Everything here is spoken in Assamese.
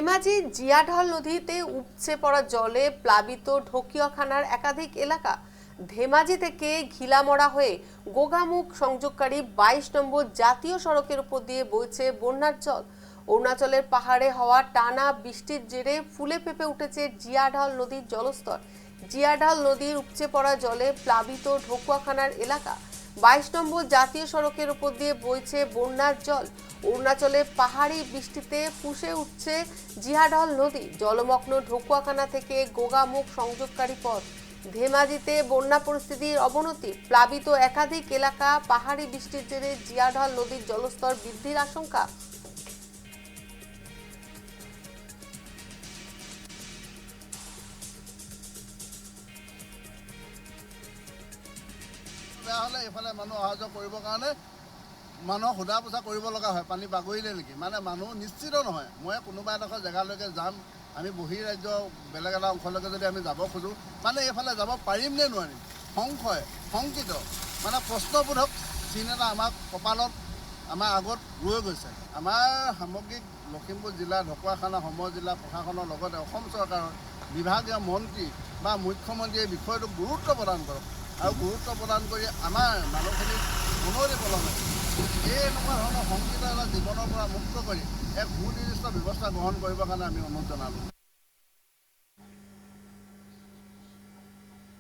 ধেমাজি জিয়াঢল নদীতে উপচে পড়া জলে প্লাবিত ঢোকিয়াখানার একাধিক এলাকা। ধেমাজি থেকে ঘিলামরা হয়ে গোগামুখ সংযোগকারী 22 নম্বর জাতীয় সড়কের উপর দিয়ে বইছে বন্যার জল। অরুণাচলের পাহাড়ে হওয়া টানা বৃষ্টির জেরে ফুলে ফেঁপে উঠেছে জিয়াঢল নদীর জলস্তর। জিয়াঢল নদীর উপচে পড়া জলে প্লাবিত ঢোকুয়াখানার এলাকা। 22 নম্বর জাতীয় সড়কের উপর দিয়ে বইছে বন্যার জল। অরুণাচলে পাহাড়ি বৃষ্টিতে ফুসে উঠছে জিয়াঢল নদী। জলমগ্ন ঢোকুয়াখানা থেকে গোগামুখ সংযোগকারী পথ। ধেমাজিতে বন্যা পরিস্থিতির অবনতি, প্লাবিত একাধিক এলাকা। পাহাড়ি বৃষ্টির জেরে জিয়াঢল নদীর জলস্তর বৃদ্ধির আশঙ্কা। এফালে মানুহ অহা যোৱা কৰিবৰ কাৰণে মানুহক সোধা পোছা কৰিব লগা হয়, পানী বাগৰিলে নেকি। মানে মানুহ নিশ্চিত নহয়, মই কোনোবা এডোখৰ জেগালৈকে যাম, আমি বহিৰাজ্য বেলেগ এটা অংশলৈকে যদি আমি যাব খোজোঁ, মানে এইফালে যাব পাৰিম নে নোৱাৰিম, সংশয় শংকিত, মানে প্ৰশ্নবোধক চিন এটা আমাক কপালত আমাৰ আগত ৰৈ গৈছে। আমাৰ সামগ্ৰিক লখিমপুৰ জিলা ঢকুৱাখানা সম জিলা প্ৰশাসনৰ লগতে অসম চৰকাৰৰ বিভাগীয় মন্ত্ৰী বা মুখ্যমন্ত্ৰীয়ে বিষয়টোক গুৰুত্ব প্ৰদান কৰক আৰু গুৰুত্ব প্ৰদান কৰি আমাৰ মানুহখিনিক পুনৰি পলমে এই এনেকুৱা ধৰণৰ সংকীৰ্ণ এটা জীৱনৰ পৰা মুক্ত কৰি এক সুনিৰ্দিষ্ট ব্যৱস্থা গ্ৰহণ কৰিবৰ কাৰণে আমি অনুৰোধ জনালোঁ।